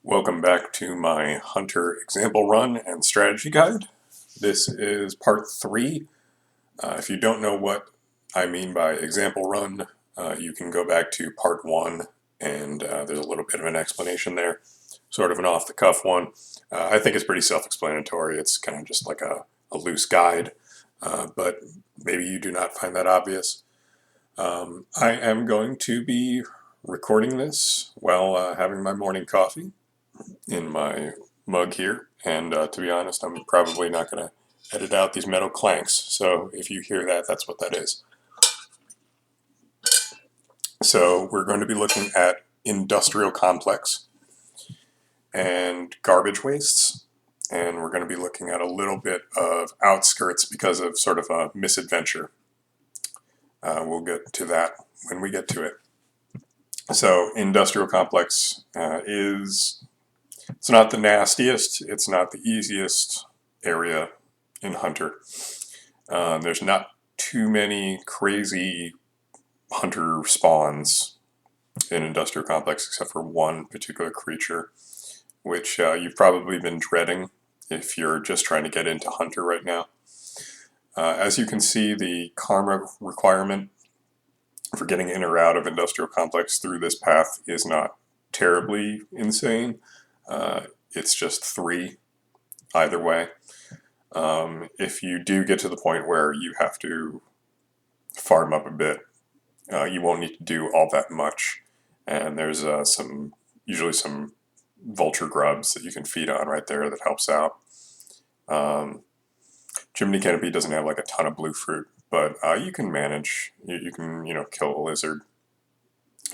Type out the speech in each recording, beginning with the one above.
Welcome back to my Hunter example run and strategy guide. This is part 3. If you don't know what I mean by example run, you can go back to part 1 and there's a little bit of an explanation there, sort of an off-the-cuff one. I think it's pretty self-explanatory. It's kind of just like a loose guide, but maybe you do not find that obvious. I am going to be recording this while having my morning coffee in my mug here, and to be honest, I'm probably not going to edit out these metal clanks, so if you hear that, that's what that is. So we're going to be looking at industrial complex and garbage wastes, and we're going to be looking at a little bit of outskirts because of sort of a misadventure. We'll get to that when we get to it. So industrial complex it's not the nastiest, it's not the easiest area in Hunter. There's not too many crazy Hunter spawns in industrial complex except for one particular creature, which you've probably been dreading if you're just trying to get into Hunter right now. As you can see, the karma requirement for getting in or out of industrial complex through this path is not terribly insane. It's just 3 either way. If you do get to the point where you have to farm up a bit, you won't need to do all that much. And there's usually some vulture grubs that you can feed on right there that helps out. Chimney Canopy doesn't have like a ton of blue fruit, but you can manage. You can kill a lizard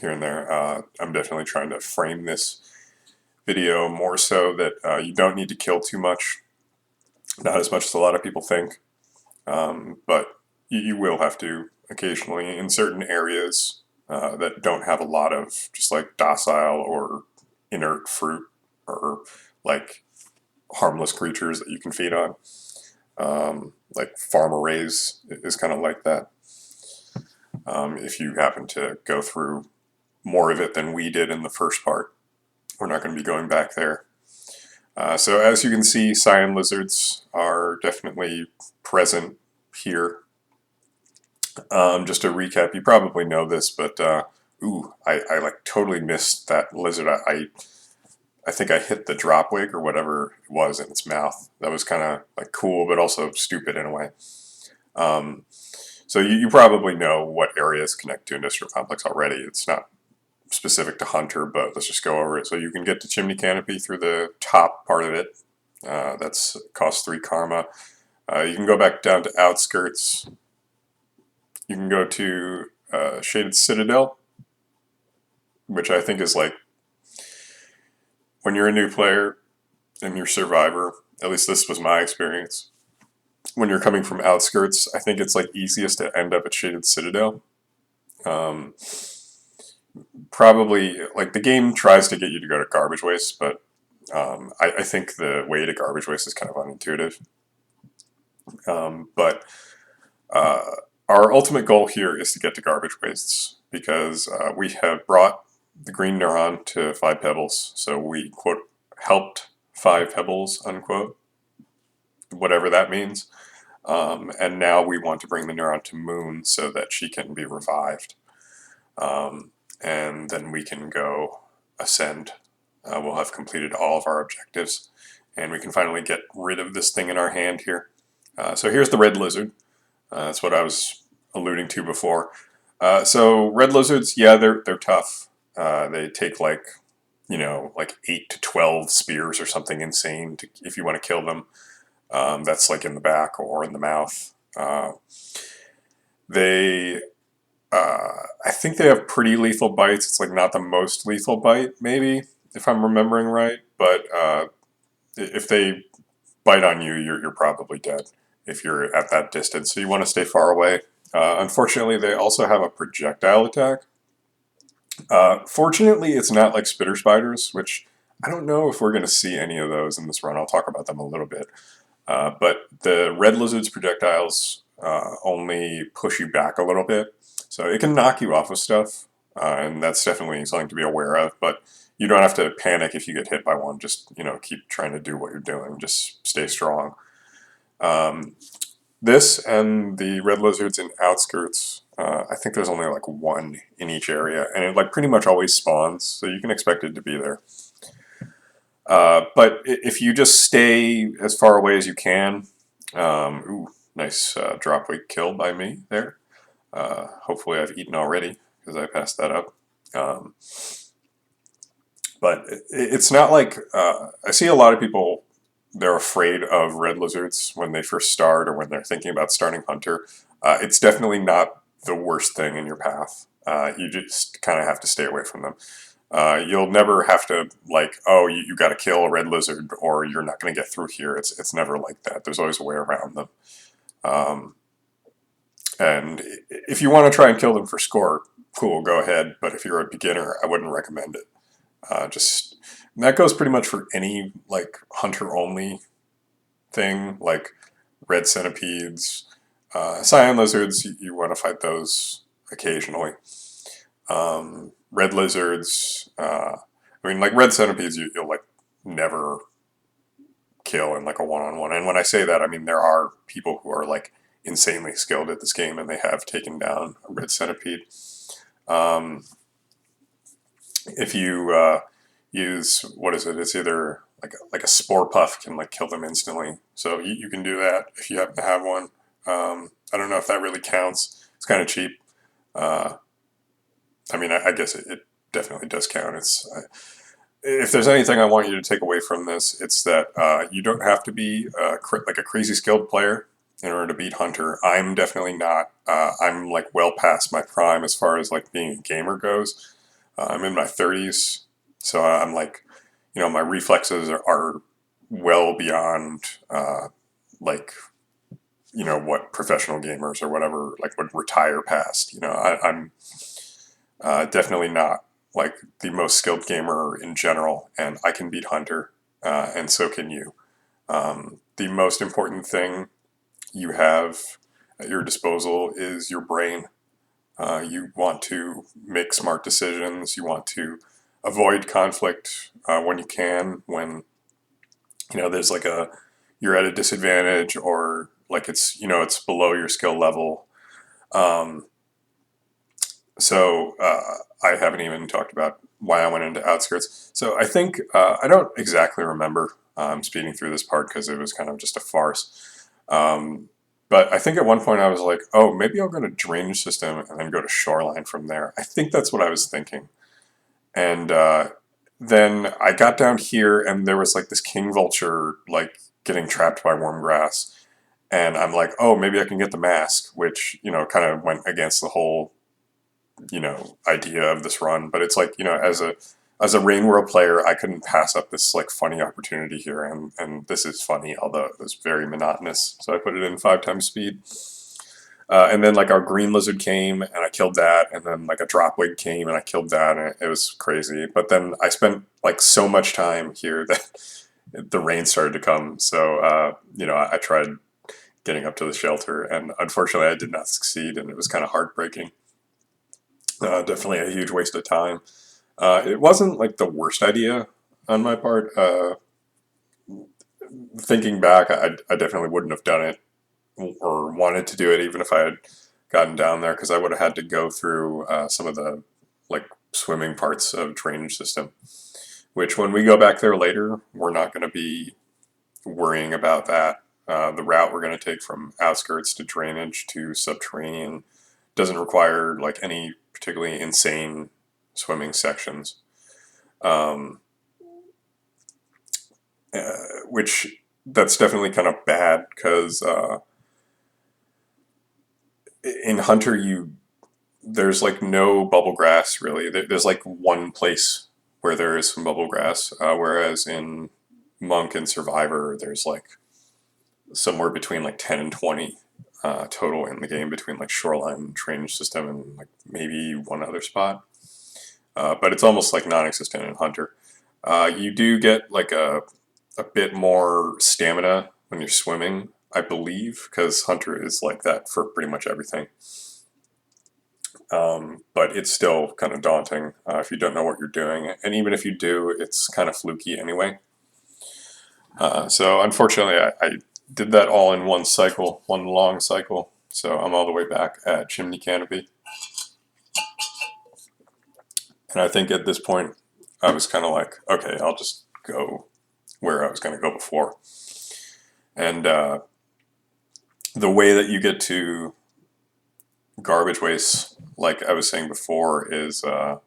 here and there. I'm definitely trying to frame this video more so that you don't need to kill too much. Not as much as a lot of people think, but you will have to occasionally in certain areas that don't have a lot of just like docile or inert fruit or like harmless creatures that you can feed on. Like farm arrays is kind of like that. If you happen to go through more of it than we did in the first part, we're not going to be going back there. So as you can see, cyan lizards are definitely present here. Just to recap, you probably know this, but I like totally missed that lizard. I think I hit the dropwig or whatever it was in its mouth. That was kind of like cool, but also stupid in a way. So you probably know what areas connect to industrial complex already. It's not specific to Hunter, but let's just go over it. So you can get to Chimney Canopy through the top part of it. That's costs 3 karma. You can go back down to outskirts. You can go to Shaded Citadel, which I think is like when you're a new player and you're Survivor, at least this was my experience, when you're coming from outskirts, I think it's like easiest to end up at Shaded Citadel. Probably, like, the game tries to get you to go to garbage waste, but I think the way to garbage waste is kind of unintuitive. But our ultimate goal here is to get to garbage wastes, because we have brought the green neuron to 5 pebbles, so we, quote, helped 5 pebbles, unquote, whatever that means. And now we want to bring the neuron to Moon so that she can be revived. And then we can go ascend. We'll have completed all of our objectives, and we can finally get rid of this thing in our hand here. So here's the red lizard. That's what I was alluding to before. So red lizards, yeah, they're tough. They take like 8 to 12 spears or something insane if you want to kill them. That's like in the back or in the mouth. I think they have pretty lethal bites. It's like not the most lethal bite, maybe, if I'm remembering right. But if they bite on you, you're probably dead if you're at that distance. So you want to stay far away. Unfortunately, they also have a projectile attack. Fortunately, it's not like spitter spiders, which I don't know if we're going to see any of those in this run. I'll talk about them a little bit. But the red lizard's projectiles only push you back a little bit. So it can knock you off of stuff, and that's definitely something to be aware of. But you don't have to panic if you get hit by one. Just keep trying to do what you're doing. Just stay strong. Um, this and the red lizards in outskirts. I think there's only like one in each area, and it like pretty much always spawns, so you can expect it to be there. But if you just stay as far away as you can, ooh, nice drop weight kill by me there. Hopefully I've eaten already because I passed that up. Um, but it's not like I see a lot of people. They're afraid of red lizards when they first start or when they're thinking about starting hunter. It's definitely not the worst thing in your path. You just kind of have to stay away from them. You'll never have to like, oh, you got to kill a red lizard or you're not going to get through here. It's never like that. There's always a way around them. Um, and if you want to try and kill them for score, cool, go ahead. But if you're a beginner, I wouldn't recommend it. Just that goes pretty much for any like hunter only thing, like red centipedes, cyan lizards. You want to fight those occasionally. Red lizards. I mean, like red centipedes, you'll like never kill in like a one-on-one. And when I say that, I mean there are people who are like insanely skilled at this game, and they have taken down a red centipede. Um, if you use what is it? It's either like a spore puff can like kill them instantly. So you can do that if you happen to have one. I don't know if that really counts. It's kind of cheap. Uh, I mean, I guess it definitely does count. If there's anything I want you to take away from this, it's that you don't have to be like a crazy skilled player in order to beat Hunter. I'm definitely not. I'm like well past my prime as far as like being a gamer goes. I'm in my 30s, so I'm like, my reflexes are well beyond like what professional gamers or whatever like would retire past. I'm definitely not like the most skilled gamer in general, and I can beat Hunter, and so can you. The most important thing you have at your disposal is your brain. You want to make smart decisions. You want to avoid conflict when you can. When there's like you're at a disadvantage, or like it's below your skill level. Um, So I haven't even talked about why I went into outskirts. So I think I don't exactly remember speeding through this part because it was kind of just a farce. But I think at one point I was like, oh, maybe I'll go to drainage system and then go to shoreline from there. I think that's what I was thinking. And then I got down here and there was like this king vulture like getting trapped by worm grass. And I'm like, oh, maybe I can get the mask, which, kind of went against the whole idea of this run. But it's like, as a Rain World player, I couldn't pass up this like funny opportunity here, and this is funny, although it was very monotonous. So I put it in 5 times speed. And then like our green lizard came and I killed that, and then like a dropwig came and I killed that, and it was crazy. But then I spent like so much time here that the rain started to come. So I tried getting up to the shelter, and unfortunately I did not succeed, and it was kind of heartbreaking. Definitely a huge waste of time. It wasn't like the worst idea on my part. Thinking back, I definitely wouldn't have done it or wanted to do it even if I had gotten down there, because I would have had to go through some of the like swimming parts of drainage system, which when we go back there later, we're not going to be worrying about that. The route we're going to take from outskirts to drainage to subterranean doesn't require like any particularly insane swimming sections, um, which that's definitely kind of bad because in Hunter there's like no bubble grass really. There's like one place where there is some bubble grass, whereas in Monk and Survivor there's like somewhere between like 10 and 20 total in the game between like shoreline, drainage system, and like maybe one other spot. But it's almost like non-existent in Hunter. You do get like a bit more stamina when you're swimming, I believe, because Hunter is like that for pretty much everything. But it's still kind of daunting if you don't know what you're doing. And even if you do, it's kind of fluky anyway. So unfortunately, I did that all in one cycle, one long cycle. So I'm all the way back at Chimney Canopy. And I think at this point, I was kind of like, okay, I'll just go where I was going to go before. And the way that you get to garbage waste, like I was saying before, is that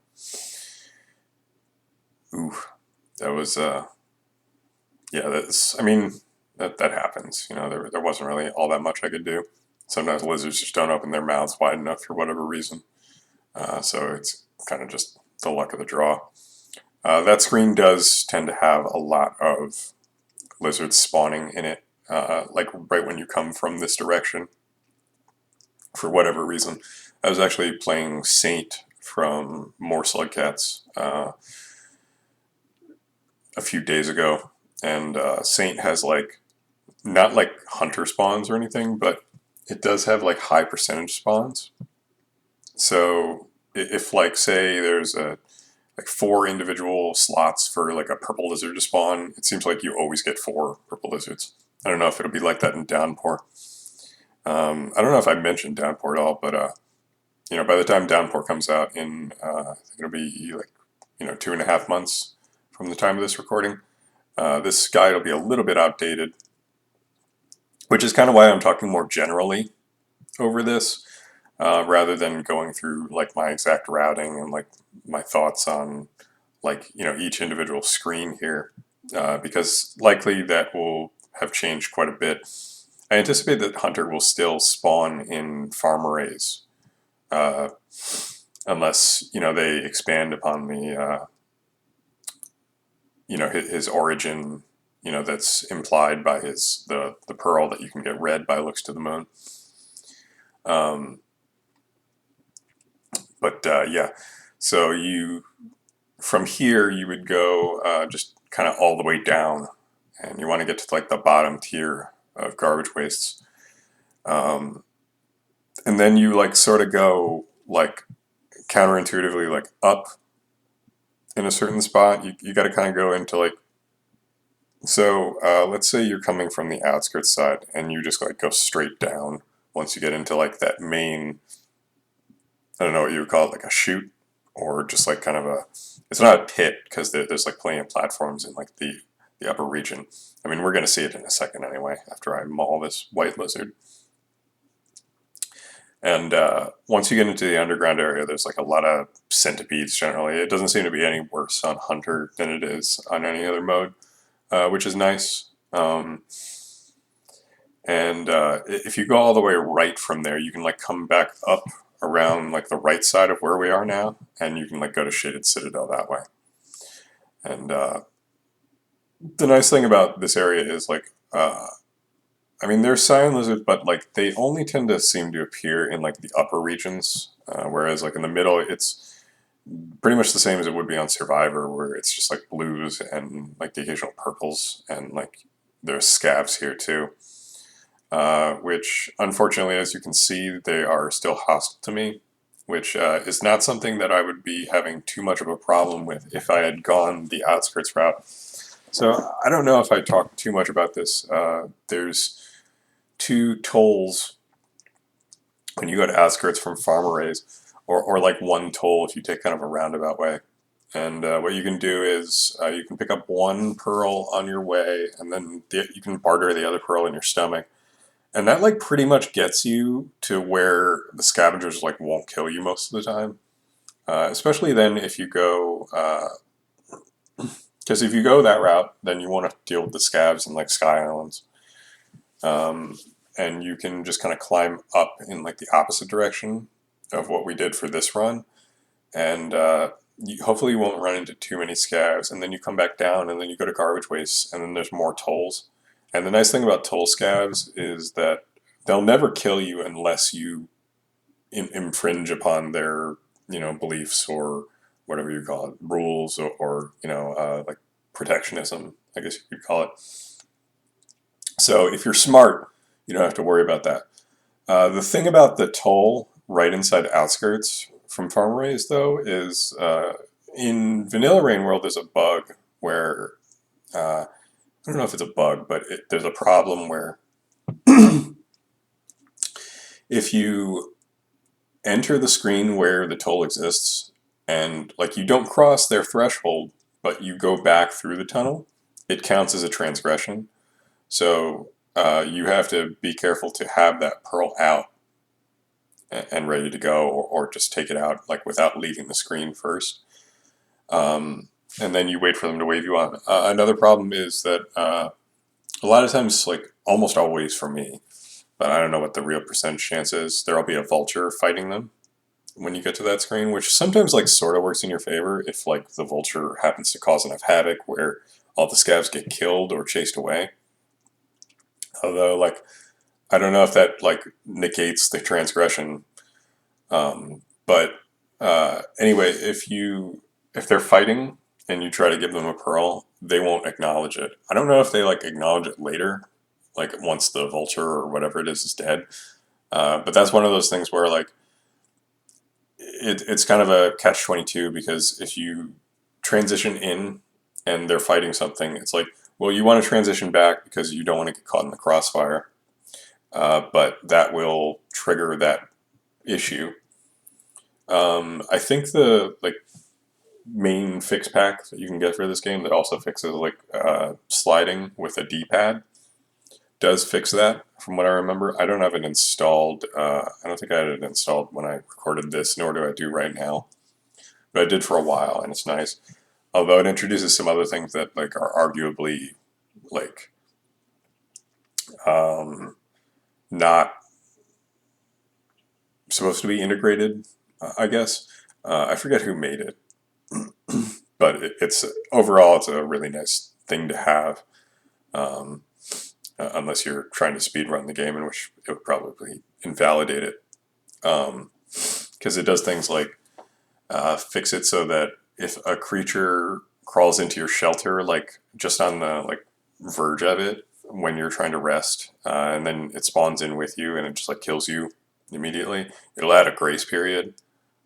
was yeah, that's, I mean, that happens. You know, there wasn't really all that much I could do. Sometimes lizards just don't open their mouths wide enough for whatever reason. So it's kind of just the luck of the draw. That screen does tend to have a lot of lizards spawning in it, like right when you come from this direction, for whatever reason. I was actually playing Saint from More Slugcats a few days ago, and Saint has like, not like hunter spawns or anything, but it does have like high percentage spawns. So if like say there's like 4 individual slots for like a purple lizard to spawn, it seems like you always get 4 purple lizards. I don't know if it'll be like that in Downpour. I don't know if I mentioned Downpour at all, but you know, by the time Downpour comes out in, I think it'll be like, you know, 2.5 months from the time of this recording, this guide will be a little bit outdated, which is kind of why I'm talking more generally over this, rather than going through like my exact routing and like my thoughts on like, you know, each individual screen here, because likely that will have changed quite a bit. I anticipate that Hunter will still spawn in farm arrays, unless, you know, they expand upon the, you know, his origin, you know, that's implied by his the pearl that you can get red by looks to the moon. But yeah, so you, from here you would go just kind of all the way down, and you want to get to like the bottom tier of garbage wastes, and then you like sort of go like counterintuitively like up in a certain spot. You got to kind of go into like, so let's say you're coming from the outskirts side and you just like go straight down once you get into like that main, I don't know what you would call it, like a chute, or just like kind of a, it's not a pit because there's like plenty of platforms in like the upper region. I mean, we're going to see it in a second anyway after I maul this white lizard. And once you get into the underground area, there's like a lot of centipedes generally. It doesn't seem to be any worse on Hunter than it is on any other mode, which is nice. And if you go all the way right from there, you can like come back up around like the right side of where we are now, and you can like go to Shaded Citadel that way. And the nice thing about this area is like, I mean, there's cyan lizards, but like they only tend to seem to appear in like the upper regions, whereas like in the middle, it's pretty much the same as it would be on Survivor, where it's just like blues and like the occasional purples, and like there's scavs here too. Which unfortunately, as you can see, they are still hostile to me, which is not something that I would be having too much of a problem with if I had gone the outskirts route. So I don't know if I talked too much about this. There's 2 tolls when you go to outskirts from farm arrays, or like 1 toll if you take kind of a roundabout way. And what you can do is you can pick up 1 pearl on your way, and then you can barter the other pearl in your stomach. And that like pretty much gets you to where the scavengers like won't kill you most of the time. Especially then if you go, because if you go that route, then you want to deal with the scavs and like Sky Islands. And you can just kind of climb up in like the opposite direction of what we did for this run. And hopefully you won't run into too many scavs. And then you come back down, and then you go to garbage waste, and then there's more tolls. And the nice thing about toll scavs is that they'll never kill you unless you infringe upon their, you know, beliefs, or whatever you call it, rules, or you know, like protectionism, I guess you could call it. So if you're smart, you don't have to worry about that. The thing about the toll right inside outskirts, from Farm Raised though is in Vanilla Rain World there's a bug where I don't know if it's a bug, but there's a problem where if you enter the screen where the toll exists and like you don't cross their threshold, but you go back through the tunnel, it counts as a transgression. So you have to be careful to have that pearl out and ready to go, or just take it out like without leaving the screen first. And then you wait for them to wave you on. Another problem is that a lot of times, like almost always for me, but I don't know what the real percentage chance is, there'll be a vulture fighting them when you get to that screen, which sometimes like sort of works in your favor if like the vulture happens to cause enough havoc where all the scavs get killed or chased away. Although like I don't know if that like negates the transgression. But anyway, if they're fighting and you try to give them a pearl, they won't acknowledge it. I don't know if they like acknowledge it later, like once the vulture or whatever it is dead. But that's one of those things where like it's kind of a catch-22 because if you transition in and they're fighting something, it's like, well, you want to transition back because you don't want to get caught in the crossfire. But that will trigger that issue. I think the like main fix pack that you can get for this game that also fixes like sliding with a D-pad does fix that from what I remember. I don't have it installed. I don't think I had it installed when I recorded this, nor do I do right now. But I did for a while, and it's nice. Although it introduces some other things that like are arguably like not supposed to be integrated, I guess. I forget who made it, but it's overall it's a really nice thing to have. Unless you're trying to speedrun the game, in which it would probably invalidate it. Because it does things like fix it so that if a creature crawls into your shelter, like just on the like verge of it when you're trying to rest, and then it spawns in with you and it just like kills you immediately, it'll add a grace period,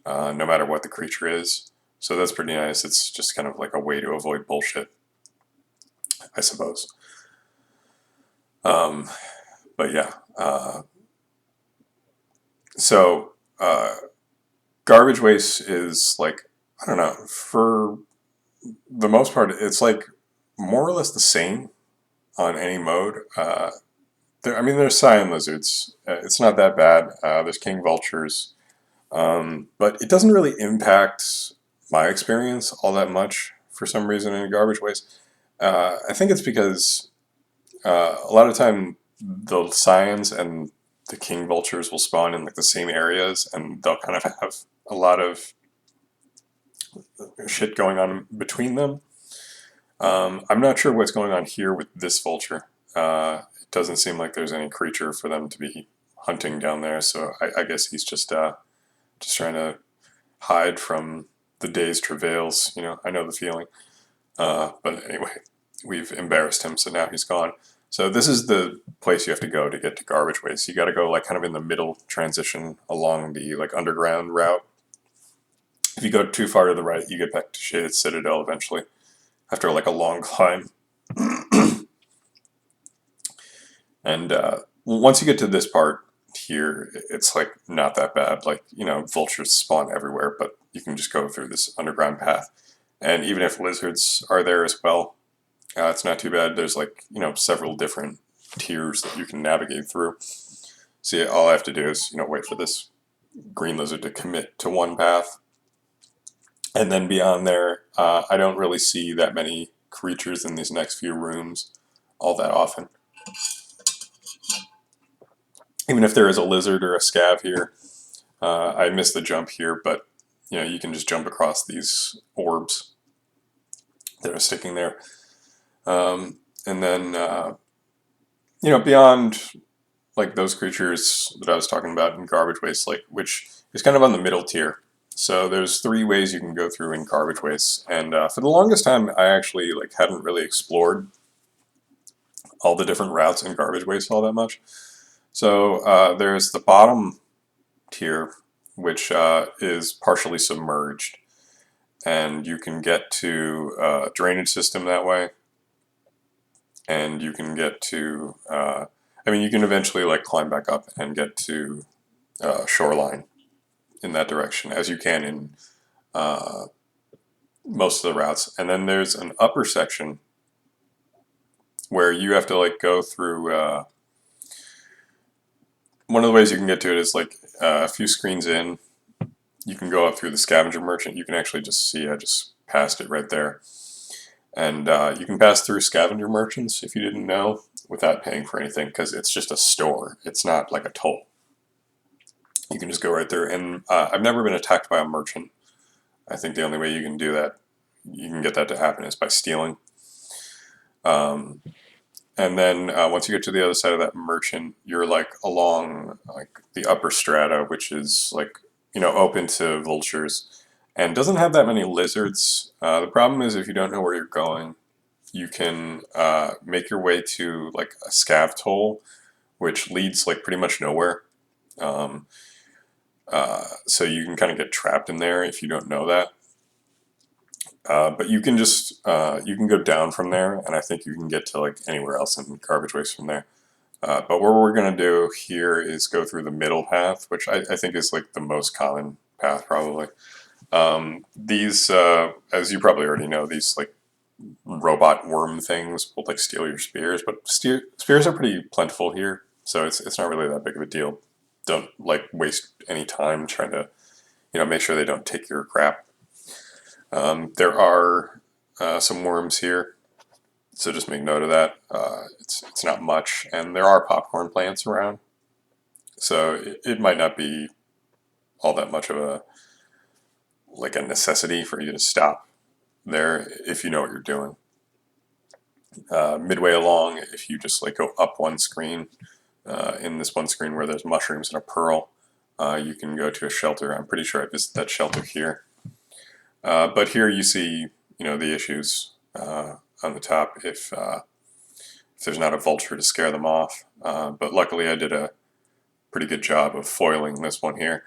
no matter what the creature is. So that's pretty nice. It's just kind of like a way to avoid bullshit, I suppose. But yeah, so garbage waste is like, I don't know, for the most part, it's like more or less the same on any mode. I mean, there's cyan lizards. It's not that bad. There's king vultures. But it doesn't really impact my experience all that much for some reason in garbage waste. I think it's because a lot of time the cyans and the king vultures will spawn in like the same areas, and they'll kind of have a lot of shit going on between them. I'm not sure what's going on here with this vulture. It doesn't seem like there's any creature for them to be hunting down there, so I guess he's just trying to hide from the day's travails. You know, I know the feeling. But anyway, we've embarrassed him, so now he's gone. So this is the place you have to go to get to garbage waste. You got to go like kind of in the middle transition along the like underground route. If you go too far to the right, you get back to Shaded Citadel eventually, after like a long climb. And once you get to this part here, it's like not that bad. Like, you know, vultures spawn everywhere, but you can just go through this underground path. And even if lizards are there as well, it's not too bad. There's like, you know, several different tiers that you can navigate through. See, all I have to do is, you know, wait for this green lizard to commit to one path. And then beyond there, I don't really see that many creatures in these next few rooms all that often. Even if there is a lizard or a scav here, I missed the jump here, but you know, you can just jump across these orbs that are sticking there. And then, you know, beyond like those creatures that I was talking about in garbage waste, like which is kind of on the middle tier. So there's 3 ways you can go through in garbage waste, and for the longest time, I actually like hadn't really explored all the different routes in garbage waste all that much. So there's the bottom tier, which is partially submerged, and you can get to a drainage system that way, and you can get to, I mean, you can eventually like climb back up and get to shoreline in that direction, as you can in most of the routes. And then there's an upper section where you have to like go through, one of the ways you can get to it is like a few screens in, you can go up through the scavenger merchant. You can actually just see, I just passed it right there. And you can pass through scavenger merchants, if you didn't know, without paying for anything, because it's just a store. It's not like a toll. You can just go right there. And I've never been attacked by a merchant. I think the only way you can do that, you can get that to happen, is by stealing. And then once you get to the other side of that merchant, you're like along like the upper strata, which is like, you know, open to vultures, and doesn't have that many lizards. The problem is if you don't know where you're going, you can make your way to like a scav toll, which leads like pretty much nowhere. So you can kind of get trapped in there if you don't know that. But you can just you can go down from there, and I think you can get to like anywhere else in garbage waste from there. But what we're gonna do here is go through the middle path, which I think is like the most common path probably. These, as you probably already know, these like robot worm things will like steal your spears, but spears are pretty plentiful here, so it's not really that big of a deal. Don't like waste any time trying to, you know, make sure they don't take your crap. There are some worms here, so just make note of that. It's not much, and there are popcorn plants around, so it might not be all that much of a like a necessity for you to stop there if you know what you're doing. Midway along, if you just like go up one screen, in this one screen where there's mushrooms and a pearl, you can go to a shelter. I'm pretty sure I visited that shelter here. But here you see, you know, the issues on the top if there's not a vulture to scare them off. But luckily I did a pretty good job of foiling this one here.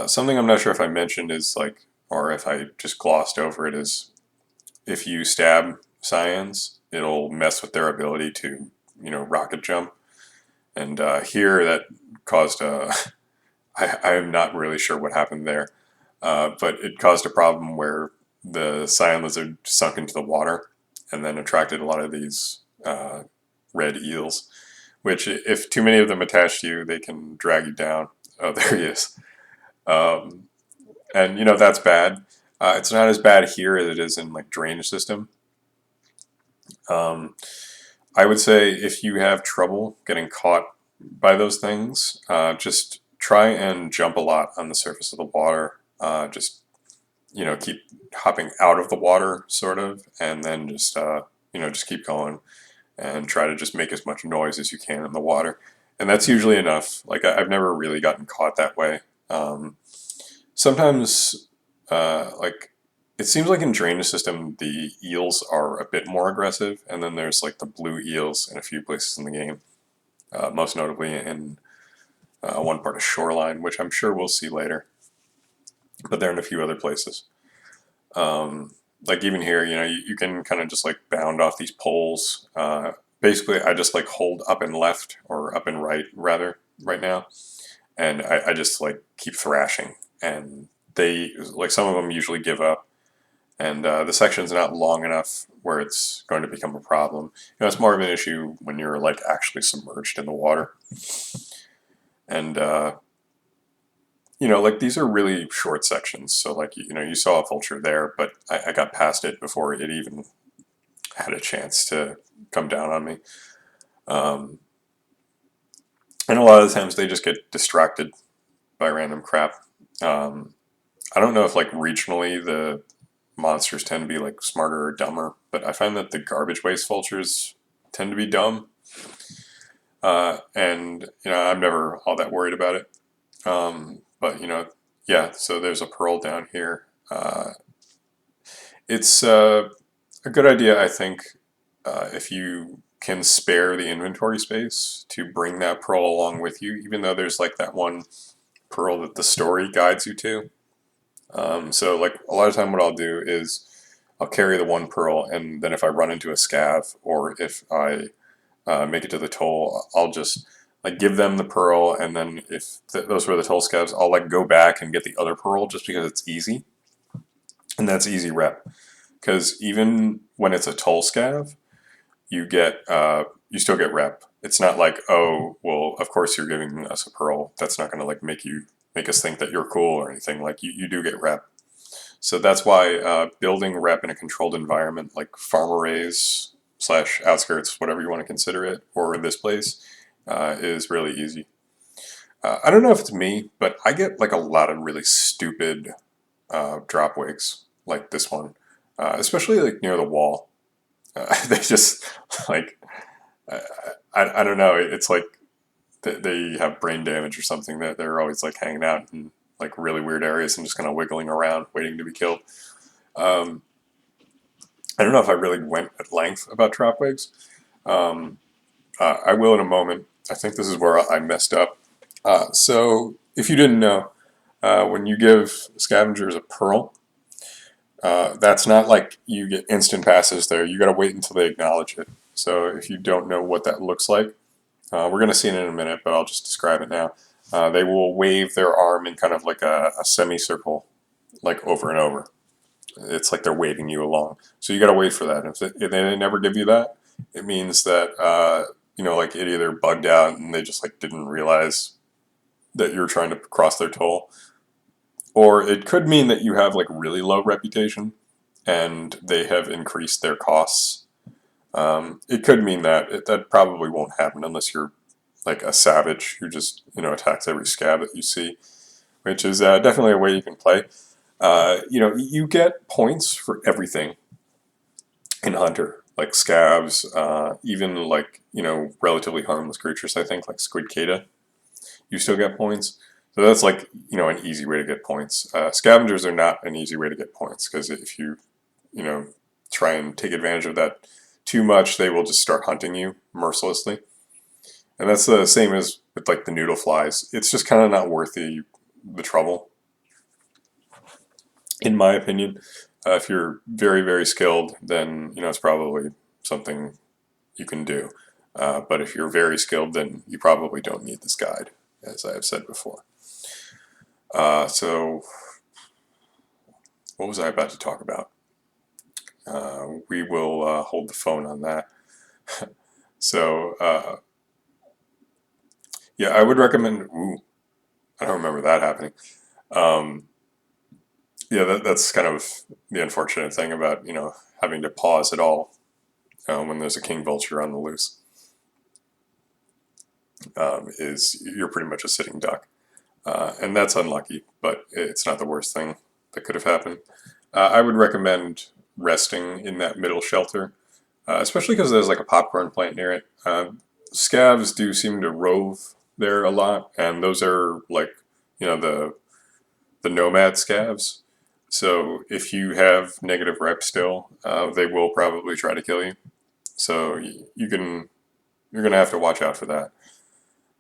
Something I'm not sure if I mentioned is like, or if I just glossed over it, is if you stab cyans, it'll mess with their ability to, you know, rocket jump. And here that caused a, I'm not really sure what happened there, but it caused a problem where the cyan lizard sunk into the water and then attracted a lot of these red eels, which if too many of them attach to you, they can drag you down. Oh, there he is. And you know, that's bad. It's not as bad here as it is in like drainage system. I would say if you have trouble getting caught by those things, just try and jump a lot on the surface of the water. Just, you know, keep hopping out of the water, sort of, and then just, you know, just keep going and try to just make as much noise as you can in the water. And that's usually enough. Like, I've never really gotten caught that way. Sometimes, like, it seems like in drainage system, the eels are a bit more aggressive, and then there's like the blue eels in a few places in the game. Most notably in one part of Shoreline, which I'm sure we'll see later. But they're in a few other places. Like even here, you know, you can kind of just like bound off these poles. Basically, I just like hold up and left, or up and right, rather, right now. And I just like keep thrashing. And they, like some of them usually give up. And the section's not long enough where it's going to become a problem. You know, it's more of an issue when you're like actually submerged in the water. And you know, like these are really short sections. So like, you know, you saw a vulture there, but I got past it before it even had a chance to come down on me. And a lot of the times they just get distracted by random crap. I don't know if like regionally the monsters tend to be like smarter or dumber, but I find that the garbage waste vultures tend to be dumb. And, you know, I'm never all that worried about it. But, you know, yeah, so there's a pearl down here. It's a good idea, I think, if you can spare the inventory space to bring that pearl along with you, even though there's like that one pearl that the story guides you to. So like a lot of time what I'll do is I'll carry the one pearl, and then if I run into a scav or if I make it to the toll, I'll just like give them the pearl, and then if those were the toll scavs, I'll like go back and get the other pearl just because it's easy, and that's easy rep. Because even when it's a toll scav, you still get rep. It's not like, oh well, of course you're giving us a pearl. That's not going to like make us think that you're cool or anything. Like you do get rep. So that's why building rep in a controlled environment like farm arrays slash outskirts, whatever you want to consider it, or this place, is really easy. I don't know if it's me, but I get like a lot of really stupid drop wigs like this one, especially like near the wall. They just like I, I don't know. It's like they have brain damage or something. That they're always like hanging out in like really weird areas and just kind of wiggling around, waiting to be killed. Um, I don't know if I really went at length about drop wigs. Um, I will in a moment. I think this is where I messed up. So if you didn't know, when you give scavengers a pearl, that's not like you get instant passes there. You got to wait until they acknowledge it. So if you don't know what that looks like, we're going to see it in a minute, but I'll just describe it now. They will wave their arm in kind of like a semicircle, like over and over. It's like they're waving you along. So you got to wait for that. If they never give you that, it means that like it either bugged out and they just like didn't realize that you're trying to cross their toll, or it could mean that you have like really low reputation and they have increased their costs. It could mean that probably won't happen unless you're like a savage who just attacks every scav that you see, which is definitely a way you can play. You get points for everything in Hunter, like scavs, even like relatively harmless creatures. I think like Squid Kata, you still get points. So that's like an easy way to get points. Scavengers are not an easy way to get points because if you try and take advantage of that too much, they will just start hunting you mercilessly. And that's the same as with like the noodle flies. It's just kind of not worth the trouble, in my opinion. If you're very, very skilled, then it's probably something you can do. But if you're very skilled, then you probably don't need this guide, as I have said before. So what was I about to talk about? We will hold the phone on that. So yeah, I would recommend. Ooh, I don't remember that happening. Um, yeah, that's kind of the unfortunate thing about having to pause at all when there's a king vulture on the loose. Is you're pretty much a sitting duck, and that's unlucky, but it's not the worst thing that could have happened. I would recommend resting in that middle shelter, especially because there's like a popcorn plant near it. Scavs do seem to rove there a lot, and those are like the nomad scavs. So if you have negative rep still, they will probably try to kill you. So you're gonna have to watch out for that.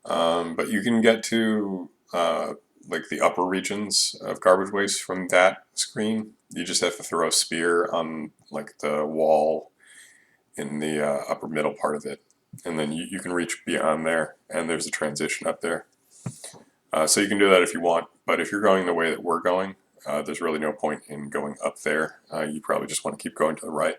But you can get to like the upper regions of garbage waste from that screen. You just have to throw a spear on like the wall in the upper middle part of it, and then you can reach beyond there, and there's a transition up there. So you can do that if you want, but if you're going the way that we're going, there's really no point in going up there. You probably just want to keep going to the right.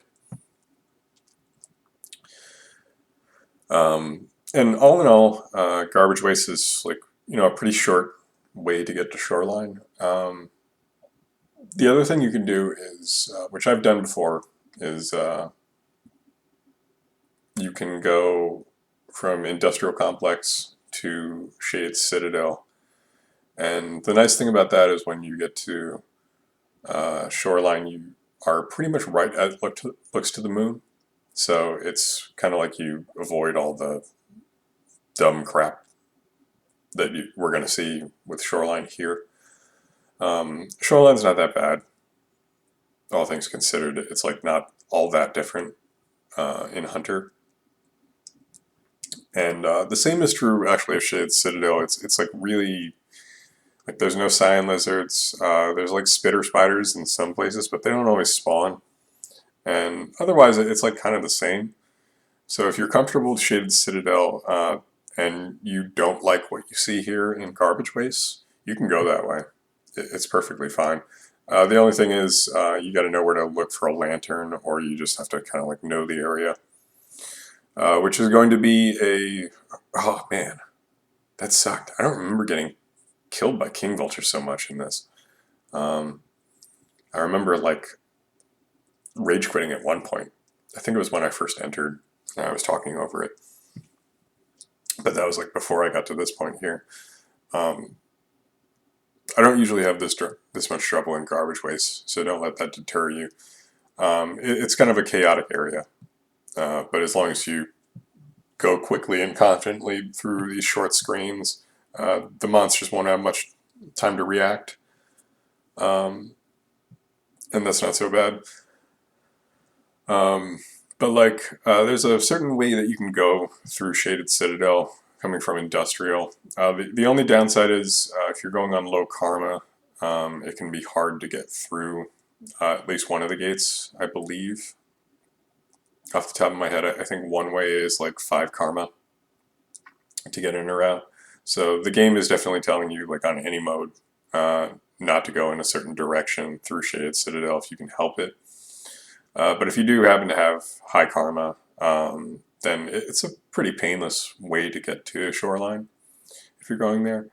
And all in all, garbage waste is like a pretty short way to get to shoreline. The other thing you can do is, which I've done before, is you can go from Industrial Complex to Shade Citadel. And the nice thing about that is when you get to shoreline, you are pretty much right at looks to the moon. So it's kind of like you avoid all the dumb crap that we're going to see with shoreline here. Shoreline's not that bad, all things considered. It's like not all that different in Hunter. And the same is true actually of Shade Citadel. It's like really Like there's no cyan lizards. There's like spitter spiders in some places, but they don't always spawn. And otherwise, it's like kind of the same. So if you're comfortable with Shaded Citadel and you don't like what you see here in Garbage Waste, you can go that way. It's perfectly fine. The only thing is you got to know where to look for a lantern, or you just have to kind of like know the area. Which is going to be a... Oh man, that sucked. I don't remember getting killed by king vulture so much in this. I remember like rage quitting at one point. I think it was when I first entered and I was talking over it. But that was like before I got to this point here. I don't usually have this much trouble in Garbage Waste, so don't let that deter you. It's kind of a chaotic area, but as long as you go quickly and confidently through these short screens, the monsters won't have much time to react, and that's not so bad. But like, there's a certain way that you can go through Shaded Citadel coming from Industrial. The only downside is if you're going on low karma, it can be hard to get through at least one of the gates, I believe. Off the top of my head, I think one way is like 5 karma to get in or out. So the game is definitely telling you, like on any mode, not to go in a certain direction through Shaded Citadel if you can help it. But if you do happen to have high karma, then it's a pretty painless way to get to Shoreline if you're going there.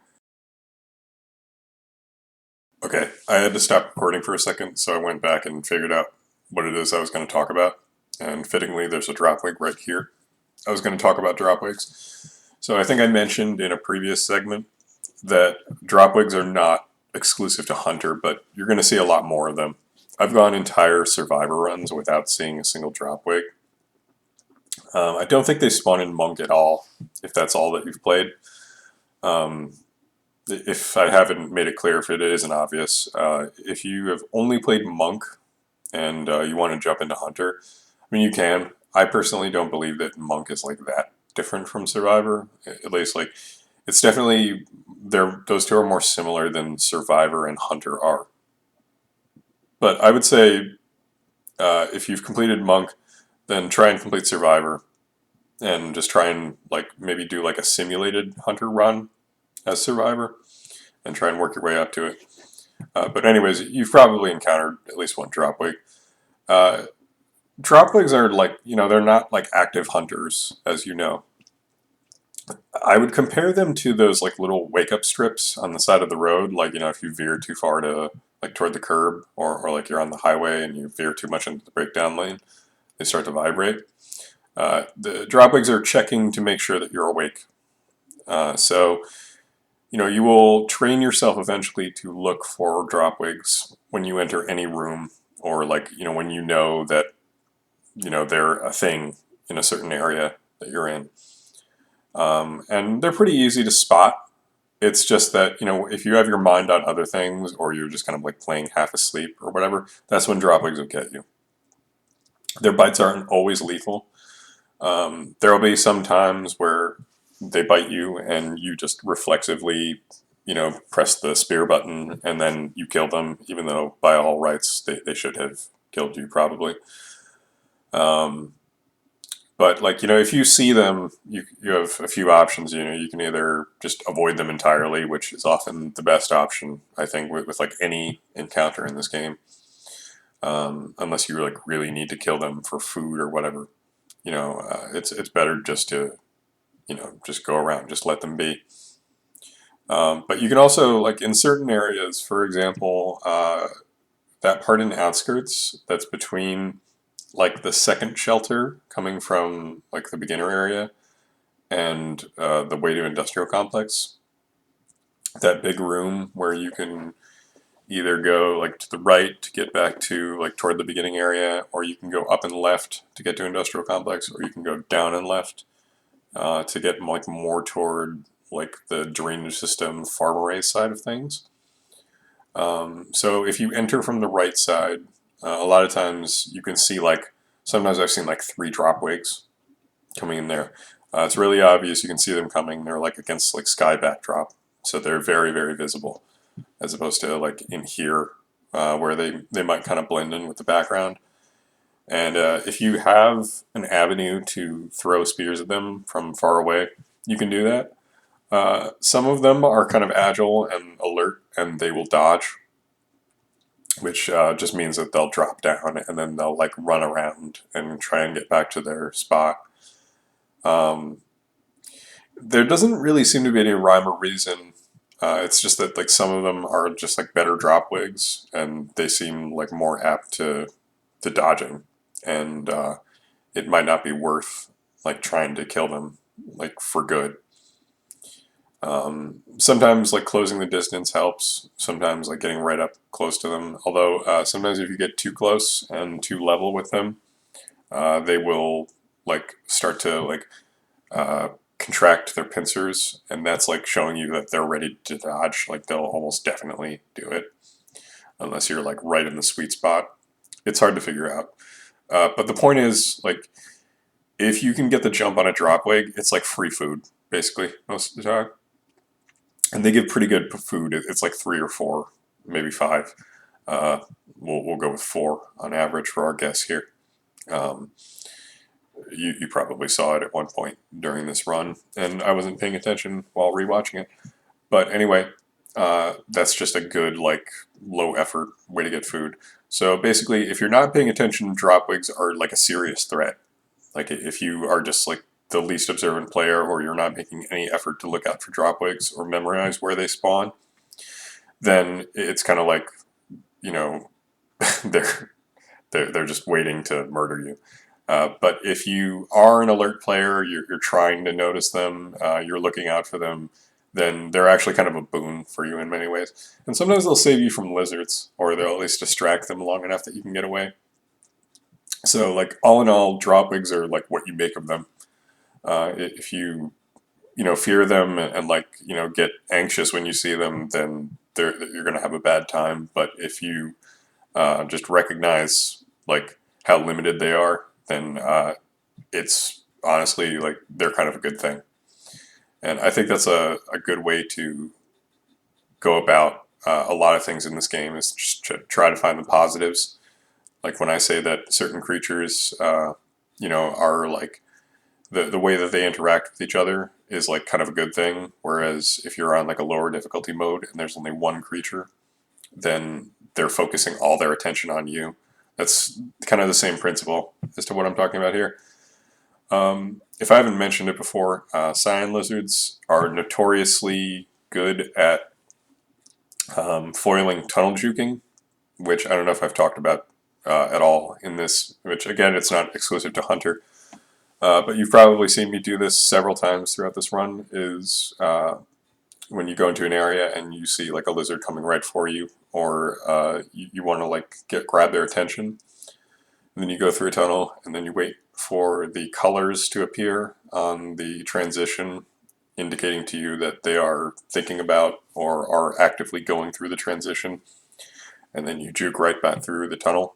Okay, I had to stop recording for a second, so I went back and figured out what it is I was going to talk about. And fittingly, there's a dropwig right here. I was going to talk about dropwigs. So I think I mentioned in a previous segment that dropwigs are not exclusive to Hunter, but you're going to see a lot more of them. I've gone entire Survivor runs without seeing a single dropwig. I don't think they spawn in Monk at all, if that's all that you've played. If I haven't made it clear, if it isn't obvious, if you have only played Monk and you want to jump into Hunter, I mean, you can. I personally don't believe that Monk is like that different from Survivor. At least, like, it's definitely, those two are more similar than Survivor and Hunter are. But I would say if you've completed Monk, then try and complete Survivor, and just try and like maybe do like a simulated Hunter run as Survivor, and try and work your way up to it. But anyways, you've probably encountered at least one dropwig. Dropwigs are like, they're not like active hunters, as you know. I would compare them to those like little wake-up strips on the side of the road, like, if you veer too far to like toward the curb, or like you're on the highway and you veer too much into the breakdown lane, they start to vibrate. The dropwigs are checking to make sure that you're awake. So, you will train yourself eventually to look for dropwigs when you enter any room, or like, when you know that, they're a thing in a certain area that you're in. And they're pretty easy to spot. It's just that, if you have your mind on other things, or you're just kind of like playing half asleep or whatever, that's when dropwigs will get you. Their bites aren't always lethal. There will be some times where they bite you and you just reflexively, press the spear button and then you kill them, even though by all rights they should have killed you probably. But like, if you see them, you have a few options. You can either just avoid them entirely, which is often the best option, I think, with like any encounter in this game. Unless you like really need to kill them for food or whatever. It's better just to, just go around, just let them be. But you can also, like in certain areas, for example, that part in Outskirts that's between like the second shelter coming from like the beginner area and the way to Industrial Complex, that big room where you can either go like to the right to get back to like toward the beginning area, or you can go up and left to get to Industrial Complex, or you can go down and left to get like more toward like the drainage system farm side of things. So if you enter from the right side, a lot of times you can see like, sometimes I've seen like 3 dropwigs coming in there. It's really obvious, you can see them coming. They're like against like sky backdrop, so they're very, very visible. as opposed to like in here where they might kind of blend in with the background. And if you have an avenue to throw spears at them from far away, you can do that. Some of them are kind of agile and alert, and they will dodge, which just means that they'll drop down and then they'll like run around and try and get back to their spot. Um, there doesn't really seem to be any rhyme or reason. It's just that like some of them are just like better drop wigs, and they seem like more apt to dodging, and it might not be worth like trying to kill them like for good. Sometimes like closing the distance helps. Sometimes like getting right up close to them. Although sometimes if you get too close and too level with them, they will like start to like uh, contract their pincers, and that's like showing you that they're ready to dodge. Like they'll almost definitely do it unless you're like right in the sweet spot. It's hard to figure out. But the point is like if you can get the jump on a drop wig, it's like free food basically most of the time. And they give pretty good food. It's like 3 or 4, maybe 5. Uh, we'll go with 4 on average for our guests here. Um, you probably saw it at one point during this run, and I wasn't paying attention while rewatching it. But anyway, that's just a good like low effort way to get food. So basically, if you're not paying attention, drop wigs are like a serious threat. Like if you are just like the least observant player, or you're not making any effort to look out for drop wigs or memorize where they spawn, then it's kind of like, you know, they're they're just waiting to murder you. But if you are an alert player, you're trying to notice them, you're looking out for them, then they're actually kind of a boon for you in many ways. And sometimes they'll save you from lizards, or they'll at least distract them long enough that you can get away. So, like all in all, drop wigs are like what you make of them. If you fear them and like get anxious when you see them, then you're gonna have a bad time. But if you just recognize like how limited they are, then it's honestly like they're kind of a good thing. And I think that's a good way to go about a lot of things in this game, is just to try to find the positives. Like when I say that certain creatures, are like the way that they interact with each other is like kind of a good thing. Whereas if you're on like a lower difficulty mode and there's only one creature, then they're focusing all their attention on you. That's kind of the same principle as to what I'm talking about here. If I haven't mentioned it before, cyan lizards are notoriously good at foiling tunnel juking, which I don't know if I've talked about at all in this, which again, it's not exclusive to Hunter. But you've probably seen me do this several times throughout this run, is when you go into an area and you see like a lizard coming right for you, or you want to like grab their attention, and then you go through a tunnel and then you wait for the colors to appear on the transition, indicating to you that they are thinking about or are actively going through the transition, and then you juke right back through the tunnel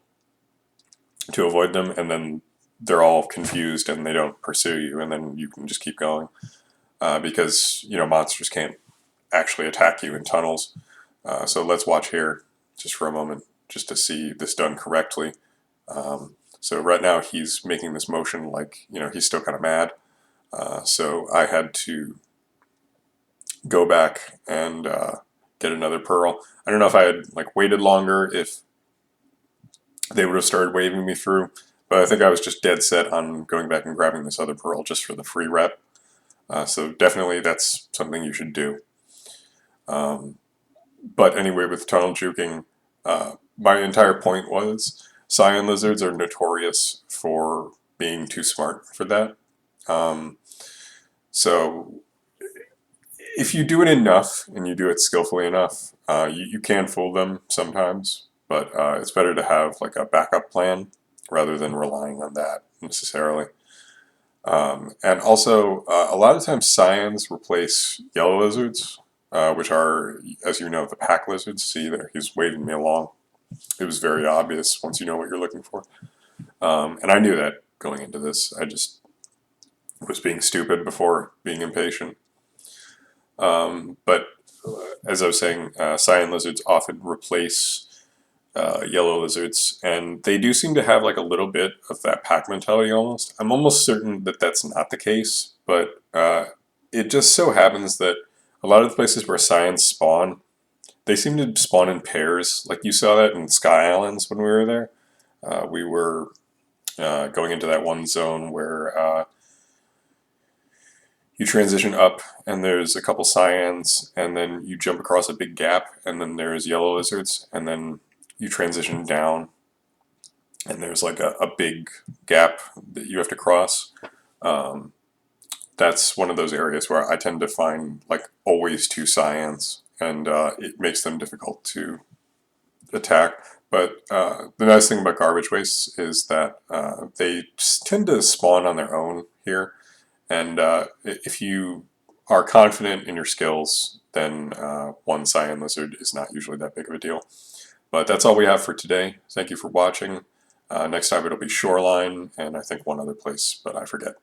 to avoid them, and then they're all confused and they don't pursue you, and then you can just keep going because monsters can't actually attack you in tunnels. So let's watch here just for a moment just to see this done correctly. So right now he's making this motion like he's still kind of mad. So I had to go back and get another pearl. I don't know if I had like waited longer, if they would have started waving me through. But I think I was just dead set on going back and grabbing this other pearl just for the free rep. So definitely that's something you should do. But anyway, with tunnel juking, my entire point was cyan lizards are notorious for being too smart for that. So if you do it enough and you do it skillfully enough, you can fool them sometimes. But it's better to have like a backup plan rather than relying on that necessarily. And also, a lot of times cyans replace yellow lizards, which are, as you know, the pack lizards. See there, he's waving me along. It was very obvious once you know what you're looking for. And I knew that going into this. I just was being stupid before being impatient. But as I was saying, cyan lizards often replace yellow lizards, and they do seem to have like a little bit of that pack mentality almost. I'm almost certain that that's not the case, but it just so happens that a lot of the places where cyans spawn, they seem to spawn in pairs. Like you saw that in Sky Islands when we were there. We were going into that one zone where you transition up and there's a couple cyans, and then you jump across a big gap, and then there's yellow lizards, and then you transition down and there's like a big gap that you have to cross. Um, that's one of those areas where I tend to find like always two cyans, and it makes them difficult to attack. But the nice thing about garbage wastes is that they just tend to spawn on their own here. And if you are confident in your skills, then one cyan lizard is not usually that big of a deal. But that's all we have for today. Thank you for watching. Next time it'll be Shoreline, and I think one other place, but I forget.